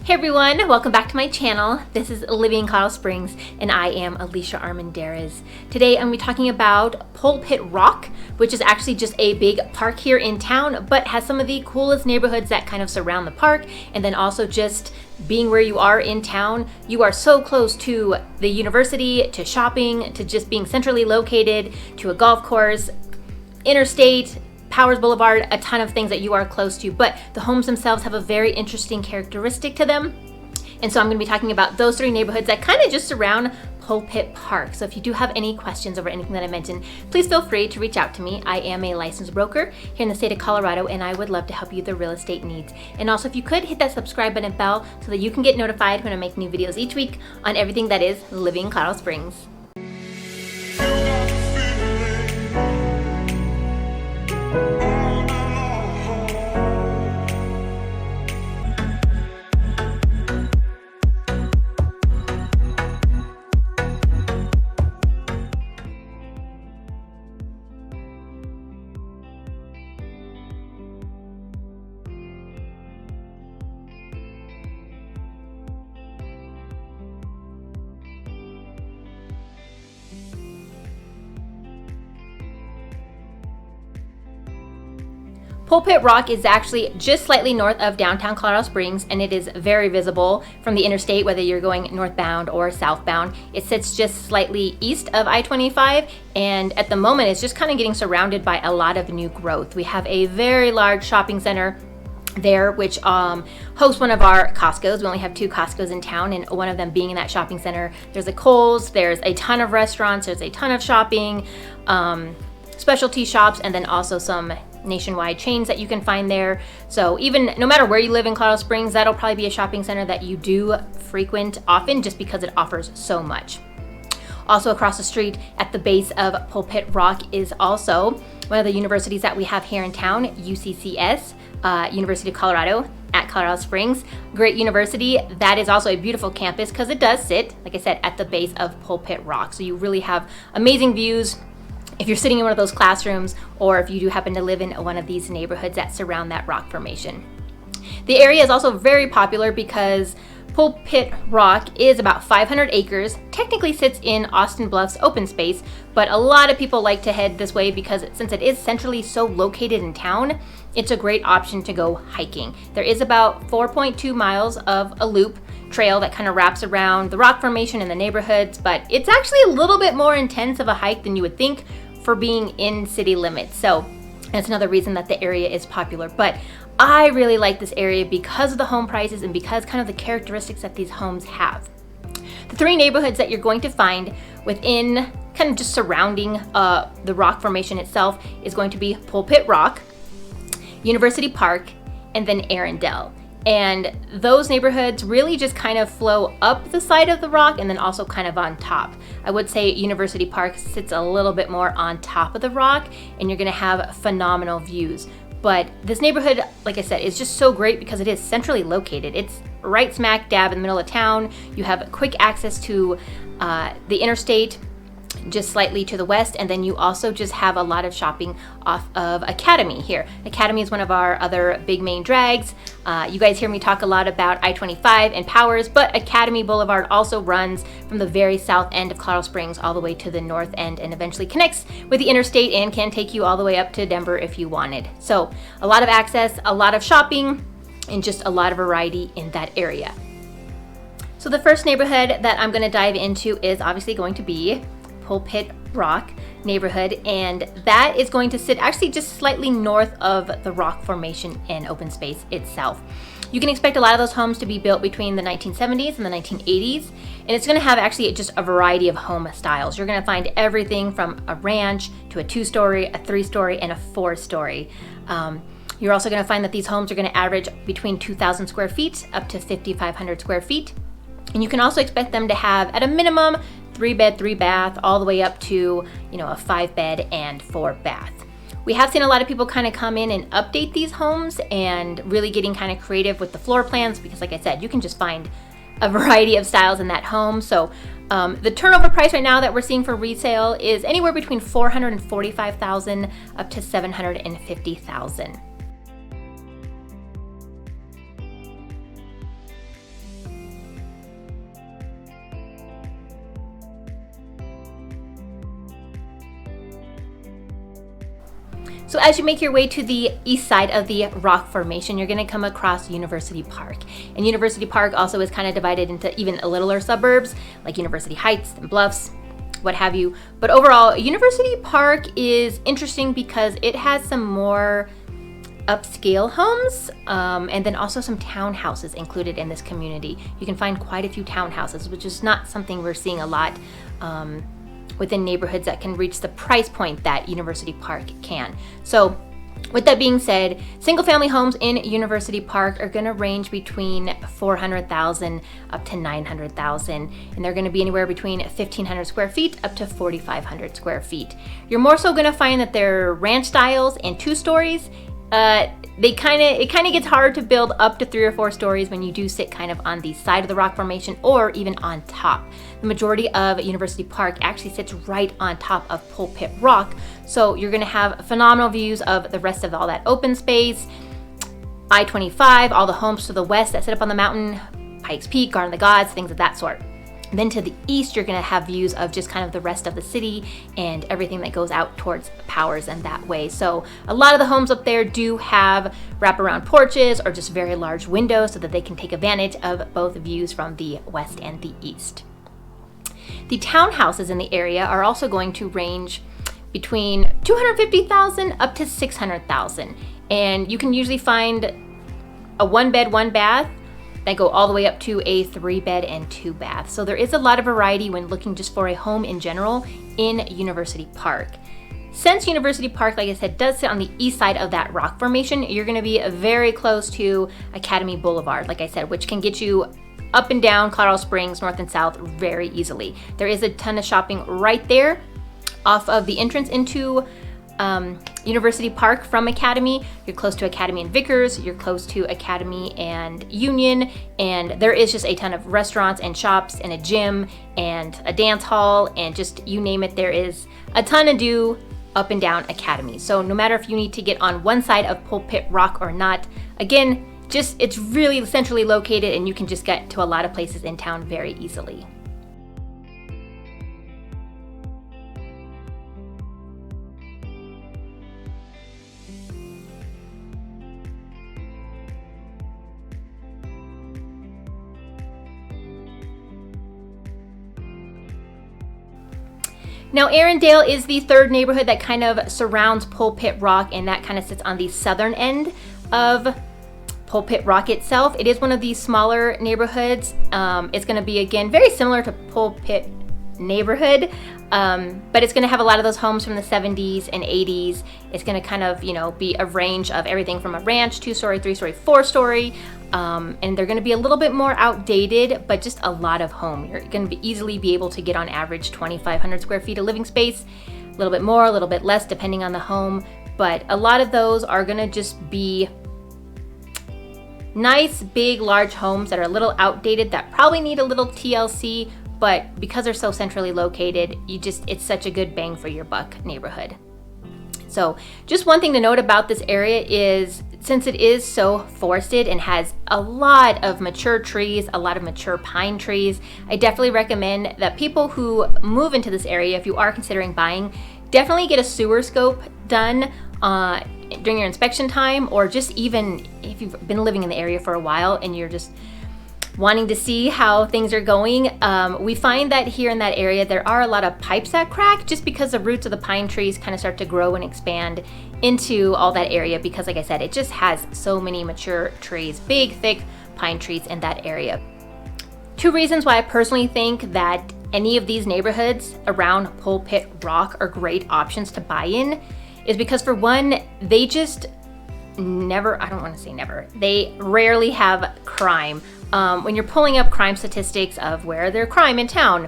Hey everyone, welcome back to my channel. This is Living in Colorado Springs and I am Alicia Armendariz. Today I'm going to be talking about Pulpit Rock, which is actually just a big park here in town, but has some of the coolest neighborhoods that kind of surround the park. And then also just being where you are in town, you are so close to the university, to shopping, to just being centrally located, to a golf course, interstate, Powers Boulevard, a ton of things that you are close to, but the homes themselves have a very interesting characteristic to them. And so I'm going to be talking about those three neighborhoods that kind of just surround Pulpit Park. So if you do have any questions over anything that I mentioned, please feel free to reach out to me. I am a licensed broker here in the state of Colorado, and I would love to help you with your real estate needs. And also, if you could hit that subscribe button and bell so that you can get notified when I make new videos each week on everything that is living in Colorado Springs. Pulpit Rock is actually just slightly north of downtown Colorado Springs, and it is very visible from the interstate, whether you're going northbound or southbound. It sits just slightly east of I-25, and at the moment it's just kind of getting surrounded by a lot of new growth. We have a very large shopping center there, which hosts one of our Costco's. We only have 2 Costco's in town, and one of them being in that shopping center. There's a Kohl's, there's a ton of restaurants, there's a ton of shopping, specialty shops, and then also some nationwide chains that you can find there. So even no matter where you live in Colorado Springs, that'll probably be a shopping center that you do frequent often just because it offers so much. Also across the street at the base of Pulpit Rock is also one of the universities that we have here in town, UCCS, University of Colorado at Colorado Springs. Great university. That is also a beautiful campus because it does sit, like I said, at the base of Pulpit Rock. So you really have amazing views if you're sitting in one of those classrooms, or if you do happen to live in one of these neighborhoods that surround that rock formation. The area is also very popular because Pulpit Rock is about 500 acres, technically sits in Austin Bluffs open space, but a lot of people like to head this way because since it is centrally so located in town, it's a great option to go hiking. There is about 4.2 miles of a loop trail that kind of wraps around the rock formation and the neighborhoods, but it's actually a little bit more intense of a hike than you would think for being in city limits. So that's another reason that the area is popular. But I really like this area because of the home prices and because kind of the characteristics that these homes have. The 3 neighborhoods that you're going to find within kind of just surrounding the rock formation itself is going to be Pulpit Rock, University Park, and then Erindale. And those neighborhoods really just kind of flow up the side of the rock and then also kind of on top. I would say University Park sits a little bit more on top of the rock, and you're going to have phenomenal views. But this neighborhood, like I said, is just so great because it is centrally located. It's right smack dab in the middle of town. You have quick access to the interstate just slightly to the west, and then you also just have a lot of shopping off of Academy here. Academy is one of our other big main drags. You guys hear me talk a lot about I-25 and Powers, but Academy Boulevard also runs from the very south end of Colorado Springs all the way to the north end and eventually connects with the interstate and can take you all the way up to Denver if you wanted. So a lot of access, a lot of shopping, and just a lot of variety in that area. So the first neighborhood that I'm going to dive into is obviously going to be Pulpit Rock neighborhood, and that is going to sit actually just slightly north of the rock formation and open space itself. You can expect a lot of those homes to be built between the 1970s and the 1980s, and it's going to have actually just a variety of home styles. You're going to find everything from a ranch to a 2-story, a 3-story, and a 4-story. You're also going to find that these homes are going to average between 2,000 square feet up to 5,500 square feet. And you can also expect them to have, at a minimum, 3-bed, 3-bath, all the way up to, a 5-bed and 4-bath. We have seen a lot of people kind of come in and update these homes and really getting kind of creative with the floor plans because, like I said, you can just find a variety of styles in that home. So the turnover price right now that we're seeing for resale is anywhere between $445,000 up to $750,000. So as you make your way to the east side of the rock formation, you're going to come across University Park. And University Park also is kind of divided into even littler suburbs like University Heights and Bluffs, what have you. But overall, University Park is interesting because it has some more upscale homes, and then also some townhouses included in this community. You can find quite a few townhouses, which is not something we're seeing a lot within neighborhoods that can reach the price point that University Park can. So with that being said, single family homes in University Park are going to range between $400,000 up to $900,000, and they're going to be anywhere between 1,500 square feet up to 4,500 square feet. You're more so going to find that they're ranch styles and 2 stories. It kind of gets hard to build up to 3 or 4 stories when you do sit kind of on the side of the rock formation or even on top. The majority of University Park actually sits right on top of Pulpit Rock, so you're going to have phenomenal views of the rest of all that open space, I-25, all the homes to the west that sit up on the mountain, Pikes Peak, Garden of the Gods, things of that sort. Then to the east, you're going to have views of just kind of the rest of the city and everything that goes out towards Powers and that way. So a lot of the homes up there do have wraparound porches or just very large windows so that they can take advantage of both views from the west and the east. The townhouses in the area are also going to range between $250,000 up to $600,000. And you can usually find a 1-bed, 1-bath that go all the way up to a 3-bed and 2-bath. So there is a lot of variety when looking just for a home in general in University Park. Since University Park, like I said, does sit on the east side of that rock formation, you're going to be very close to Academy Boulevard, like I said, which can get you up and down Colorado Springs, north and south very easily. There is a ton of shopping right there off of the entrance into University Park from Academy. You're close to Academy and Vickers, you're close to Academy and Union, and there is just a ton of restaurants and shops and a gym and a dance hall and just you name it, there is a ton to do up and down Academy. So no matter if you need to get on one side of Pulpit Rock or not, again, just it's really centrally located and you can just get to a lot of places in town very easily. Now, Erindale is the third neighborhood that kind of surrounds Pulpit Rock, and that kind of sits on the southern end of Pulpit Rock itself. It is one of these smaller neighborhoods. It's going to be, again, very similar to Pulpit neighborhood, but it's going to have a lot of those homes from the 70s and 80s. It's going to kind of, be a range of everything from a ranch, 2-story, 3-story, 4-story, and they're going to be a little bit more outdated, but just a lot of home. You're going to easily be able to get on average 2,500 square feet of living space, a little bit more, a little bit less, depending on the home, but a lot of those are going to just be nice, big, large homes that are a little outdated that probably need a little TLC, but because they're so centrally located, it's such a good bang for your buck neighborhood. So just one thing to note about this area is, since it is so forested and has a lot of mature trees, a lot of mature pine trees, I definitely recommend that people who move into this area, if you are considering buying, definitely get a sewer scope done during your inspection time, or just even if you've been living in the area for a while and you're just wanting to see how things are going. We find that here in that area there are a lot of pipes that crack just because the roots of the pine trees kind of start to grow and expand into all that area, because like I said, it just has so many mature trees, big thick pine trees in that area. 2 reasons why I personally think that any of these neighborhoods around Pulpit Rock are great options to buy in is because, for one, they just never, I don't want to say never, they rarely have crime. When you're pulling up crime statistics of where there's crime in town,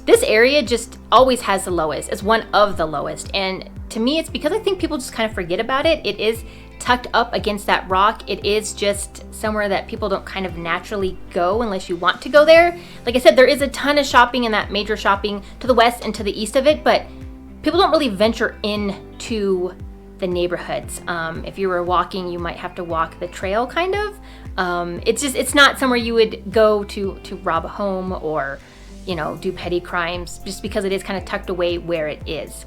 this area just always has the lowest. It's one of the lowest. And to me, it's because I think people just kind of forget about it. It is tucked up against that rock. It is just somewhere that people don't kind of naturally go unless you want to go there. Like I said, there is a ton of shopping in that major shopping to the west and to the east of it, but people don't really venture into the neighborhoods. If you were walking, you might have to walk the trail kind of. It's not somewhere you would go to rob a home or, do petty crimes, just because it is kind of tucked away where it is.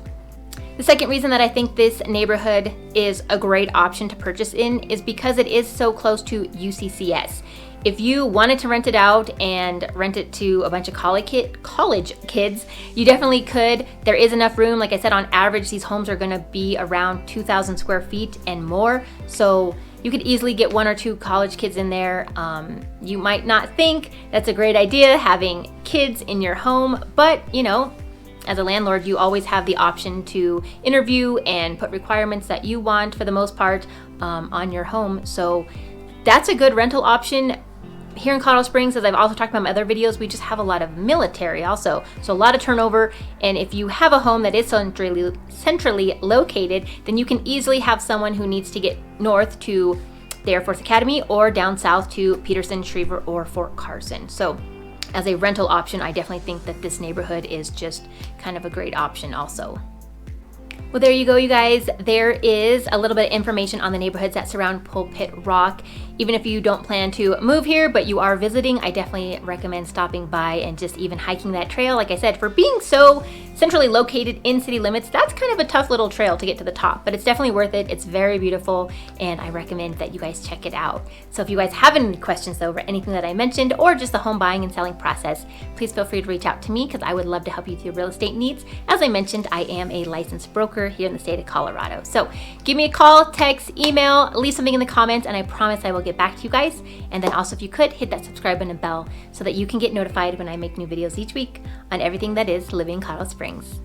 The second reason that I think this neighborhood is a great option to purchase in is because it is so close to UCCS. If you wanted to rent it out and rent it to a bunch of college kids, you definitely could. There is enough room. Like I said, on average, these homes are gonna be around 2,000 square feet and more. So you could easily get 1 or 2 college kids in there. You might not think that's a great idea, having kids in your home, but you know, as a landlord, you always have the option to interview and put requirements that you want, for the most part, on your home. So that's a good rental option. Here in Colorado Springs, as I've also talked about in my other videos, we just have a lot of military also. So a lot of turnover. And if you have a home that is centrally located, then you can easily have someone who needs to get north to the Air Force Academy or down south to Peterson, Schriever, or Fort Carson. So as a rental option, I definitely think that this neighborhood is just kind of a great option also. Well, there you go, you guys. There is a little bit of information on the neighborhoods that surround Pulpit Rock. Even if you don't plan to move here, but you are visiting, I definitely recommend stopping by and just even hiking that trail. Like I said, for being so centrally located in city limits, that's kind of a tough little trail to get to the top, but it's definitely worth it. It's very beautiful, and I recommend that you guys check it out. So if you guys have any questions though, over anything that I mentioned, or just the home buying and selling process, please feel free to reach out to me, because I would love to help you with your real estate needs. As I mentioned, I am a licensed broker here in the state of Colorado. So give me a call, text, email, leave something in the comments, and I promise I will get back to you guys. And then also, if you could, hit that subscribe button and bell so that you can get notified when I make new videos each week on everything that is living in Colorado Springs.